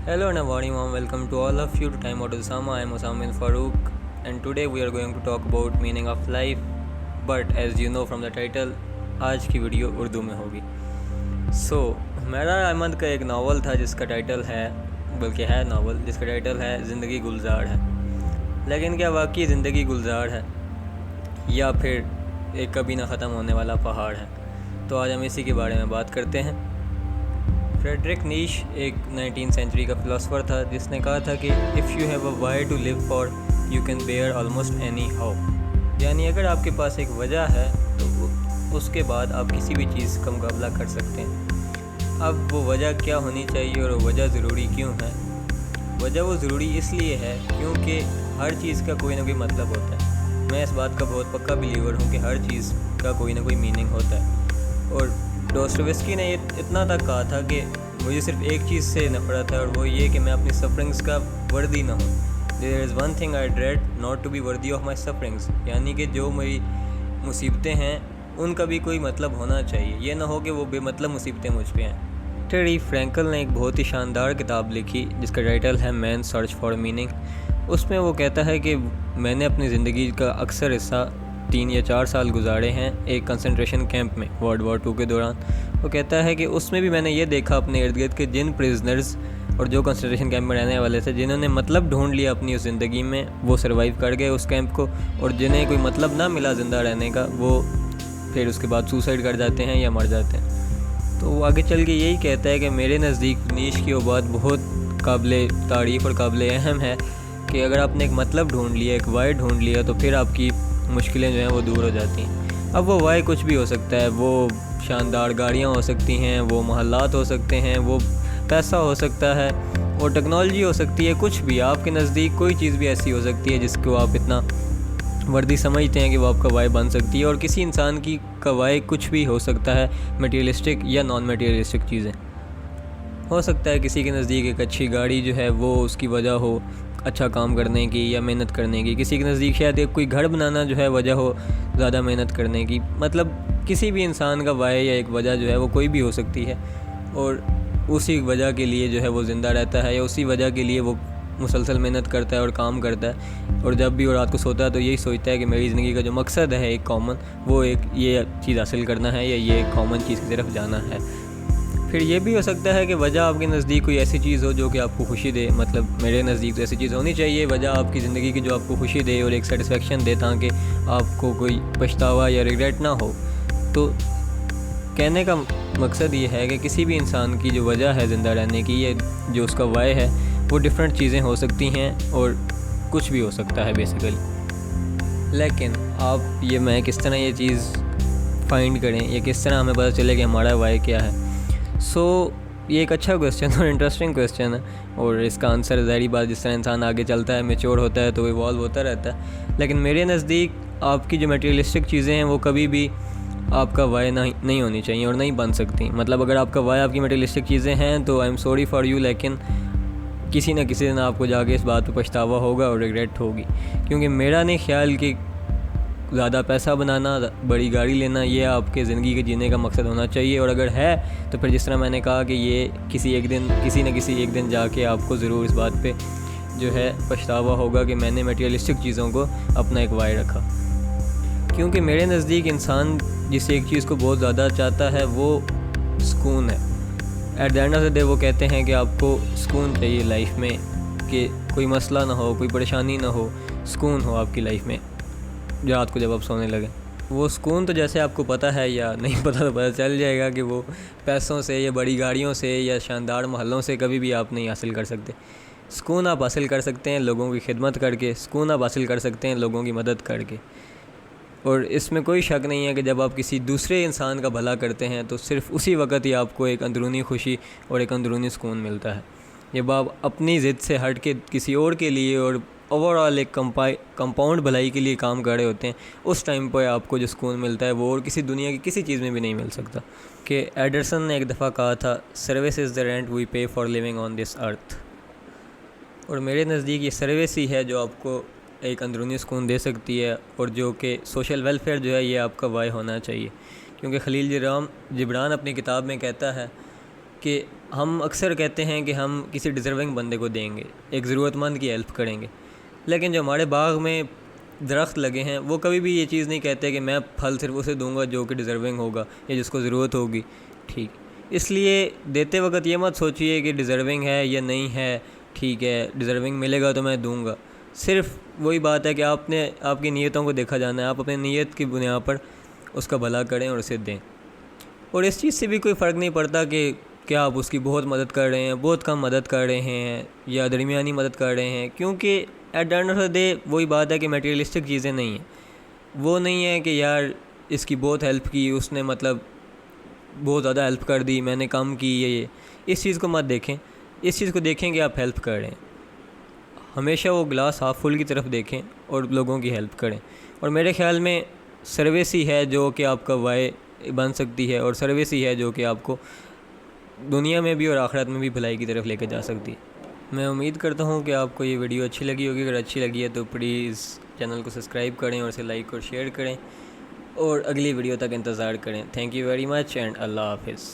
Hello and a very warm welcome to all of you to Time Out Osama. I am Osama bin Farouk and today we are going to talk about meaning of life. But as you know from the title, आज की video Urdu में होगी. हुमैरा अहमद का एक novel था जिसका title है, बल्कि है नावल जिसका टाइटल है ज़िंदगी गुलजार है. लेकिन क्या वाकई ज़िंदगी गुलजार है या फिर एक कभी ना ख़त्म होने वाला पहाड़ है? तो आज हम इसी के बारे में बात करते हैं. फ्रेडरिक नीश एक 19th सेंचुरी का फ़िलासफ़र था जिसने कहा था कि if you have a why to live for you can bear almost any how. यानी अगर आपके पास एक वजह है तो उसके बाद आप किसी भी चीज़ का मुकाबला कर सकते हैं. अब वो वजह क्या होनी चाहिए और वो वजह ज़रूरी क्यों है? वजह वो ज़रूरी इसलिए है क्योंकि हर चीज़ का कोई ना कोई मतलब होता है. मैं इस बात का बहुत पक्का बिलीवर हूँ कि हर चीज़ का कोई ना कोई मीनिंग होता है. और डॉस्टोवेस्की ने इतना तक कहा था कि मुझे सिर्फ एक चीज़ से नफरत है और वो ये कि मैं अपनी सफरिंग्स का वर्दी ना हूँ. There is one thing I dread not to be worthy of my sufferings. यानी कि जो मेरी मुसीबतें हैं उनका भी कोई मतलब होना चाहिए. ये ना हो कि वो बेमतलब मुसीबतें मुझ पे हैं. टेरी फ्रैंकल ने एक बहुत ही शानदार किताब लिखी जिसका टाइटल है मैन सर्च फॉर मीनिंग. उसमें वो कहता है कि मैंने अपनी ज़िंदगी का अक्सर हिस्सा 3 या 4 साल गुजारे हैं एक कंसंट्रेशन कैंप में वर्ल्ड वॉर 2 के दौरान. वो कहता है कि उसमें भी मैंने ये देखा अपने इर्द गिर्द के जिन प्रिजनर्स और जो कंसंट्रेशन कैंप में रहने वाले थे जिन्होंने मतलब ढूंढ लिया अपनी उस ज़िंदगी में, वो सर्वाइव कर गए उस कैंप को. और जिन्हें कोई मतलब ना मिला ज़िंदा रहने का, वो फिर उसके बाद सुसाइड कर जाते हैं या मर जाते हैं. तो वो आगे चल के यही कहता है कि मेरे नज़दीक नीश की वो बात बहुत काबिल तारीफ़ और काबिल अहम है कि अगर आपने एक मतलब ढूंढ लिया, एक वाई ढूंढ लिया, तो फिर आपकी मुश्किलें जो हैं वो दूर हो जाती हैं. अब वो वाई कुछ भी हो सकता है. वो शानदार गाड़ियाँ हो सकती हैं, वो महल्लात हो सकते हैं, वो पैसा हो सकता है, वो टेक्नोलॉजी हो सकती है. कुछ भी आपके नज़दीक कोई चीज़ भी ऐसी हो सकती है जिसको आप इतना वर्दी समझते हैं कि वो आपका वाई बन सकती है. और किसी इंसान की का वाई कुछ भी हो सकता है, मटेरियलिस्टिक या नॉन मटेरियलिस्टिक चीज़ें हो सकता है. किसी के नज़दीक एक अच्छी गाड़ी जो है वो उसकी वजह हो अच्छा काम करने की या मेहनत करने की. किसी के नज़दीक शायद एक कोई घर बनाना जो है वजह हो ज़्यादा मेहनत करने की. मतलब किसी भी इंसान का वाई या एक वजह जो है वो कोई भी हो सकती है. और उसी वजह के लिए जो है वो ज़िंदा रहता है या उसी वजह के लिए वो मुसलसल मेहनत करता है और काम करता है. और जब भी वो रात को सोता है तो यही सोचता है कि मेरी ज़िंदगी का जो मकसद है एक कॉमन, वो एक ये चीज़ हासिल करना है या ये कॉमन चीज़ की तरफ जाना है. फिर ये भी हो सकता है कि वजह आपके नज़दीक कोई ऐसी चीज़ हो जो कि आपको खुशी दे. मतलब मेरे नज़दीक तो ऐसी चीज़ होनी चाहिए वजह आपकी ज़िंदगी की जो आपको खुशी दे और एक सेटिस्फेक्शन दे, ताकि आपको कोई पछतावा या रिग्रेट ना हो. तो कहने का मकसद ये है कि किसी भी इंसान की जो वजह है ज़िंदा रहने की, ये जो उसका वाई है, वो डिफरेंट चीज़ें हो सकती हैं और कुछ भी हो सकता है बेसिकली. लेकिन आप मैं किस तरह ये चीज़ फाइंड करें या किस तरह हमें पता चले कि हमारा वाई क्या है? ये एक अच्छा क्वेश्चन और इंटरेस्टिंग क्वेश्चन है. और इसका आंसर ज़ाहिर बात जिस तरह इंसान आगे चलता है, मैच्योर होता है, तो इवॉल्व होता रहता है. लेकिन मेरे नज़दीक आपकी जो मटेरियलिस्टिक चीज़ें हैं वो कभी भी आपका वाई नहीं होनी चाहिए और नहीं बन सकती. मतलब अगर आपका वाई आपकी मटेरियलिस्टिक चीज़ें हैं तो I am sorry for you, लेकिन किसी न किसी दिन आपको जाके इस बात पर पछतावा होगा और रिग्रेट होगी. क्योंकि मेरा नहीं ख्याल कि ज़्यादा पैसा बनाना, बड़ी गाड़ी लेना, ये आपके ज़िंदगी के जीने का मकसद होना चाहिए. और अगर है तो फिर जिस तरह मैंने कहा कि ये किसी न किसी एक दिन जाके आपको ज़रूर इस बात पे जो है पछतावा होगा कि मैंने मटेरियलिस्टिक चीज़ों को अपना एक वाई रखा. क्योंकि मेरे नज़दीक इंसान जिस एक चीज़ को बहुत ज़्यादा चाहता है वो सुकून है. At the end of the day वो कहते हैं कि आपको सुकून चाहिए लाइफ में, कि कोई मसला ना हो, कोई परेशानी ना हो, सुकून हो आपकी लाइफ में रात को जब आप सोने लगे. वो सुकून तो जैसे आपको पता है या नहीं पता तो पता चल जाएगा कि वो पैसों से या बड़ी गाड़ियों से या शानदार महलों से कभी भी आप नहीं हासिल कर सकते. सुकून आप हासिल कर सकते हैं लोगों की खिदमत करके, सुकून आप हासिल कर सकते हैं लोगों की मदद करके. और इसमें कोई शक नहीं है कि जब आप किसी दूसरे इंसान का भला करते हैं तो सिर्फ़ उसी वक्त ही आपको एक अंदरूनी खुशी और एक अंदरूनी सुकून मिलता है. जब आप अपनी ज़िद से हट के किसी और के लिए और ओवरऑल एक कंपाउंड भलाई के लिए काम कर रहे होते हैं, उस टाइम पर आपको जो सुकून मिलता है वो और किसी दुनिया की किसी चीज़ में भी नहीं मिल सकता. कि एडरसन ने एक दफ़ा कहा था, service is the rent we pay for living on this earth. और मेरे नज़दीक ये सर्विस ही है जो आपको एक अंदरूनी सुकून दे सकती है और जो कि सोशल वेलफेयर जो है ये आपका वाई होना चाहिए. क्योंकि खलील जिब्रान अपनी किताब में कहता है कि ہم اکثر کہتے ہیں کہ ہم کسی ڈیزرونگ بندے کو دیں گے، ایک ضرورت مند کی ہیلپ کریں گے، لیکن جو ہمارے باغ میں درخت لگے ہیں وہ کبھی بھی یہ چیز نہیں کہتے کہ میں پھل صرف اسے دوں گا جو کہ ڈیزرونگ ہوگا یا جس کو ضرورت ہوگی. ٹھیک، اس لیے دیتے وقت یہ مت سوچیے کہ ڈیزرونگ ہے یا نہیں ہے. ٹھیک ہے، ڈیزرونگ ملے گا تو میں دوں گا. صرف وہی بات ہے کہ آپ کی نیتوں کو دیکھا جانا ہے. آپ اپنی نیت کی بنیاد پر اس کا بھلا کریں اور اسے دیں. اور اس چیز سے بھی کوئی فرق نہیں پڑتا کہ کیا آپ اس کی بہت مدد کر رہے ہیں، بہت کم مدد کر رہے ہیں یا درمیانی مدد کر رہے ہیں، کیونکہ at the end of the day وہی بات ہے کہ میٹیریلسٹک چیزیں نہیں ہیں. وہ نہیں ہے کہ یار اس کی بہت ہیلپ کی، اس نے مطلب بہت زیادہ ہیلپ کر دی، میں نے کم کی. یہ اس چیز کو مت دیکھیں. اس چیز کو دیکھیں کہ آپ ہیلپ کر رہے ہیں. ہمیشہ وہ گلاس ہاف فل کی طرف دیکھیں اور لوگوں کی ہیلپ کریں. اور میرے خیال میں سروس ہی ہے جو کہ آپ کا وائی بن سکتی ہے، اور سروس ہی ہے جو کہ آپ کو دنیا میں بھی اور آخرت میں بھی بھلائی کی طرف لے کے جا سکتی ہے. میں امید کرتا ہوں کہ آپ کو یہ ویڈیو اچھی لگی ہوگی. اگر اچھی لگی ہے تو پلیز چینل کو سبسکرائب کریں اور اسے لائک اور شیئر کریں، اور اگلی ویڈیو تک انتظار کریں. Thank you very much and اللہ حافظ.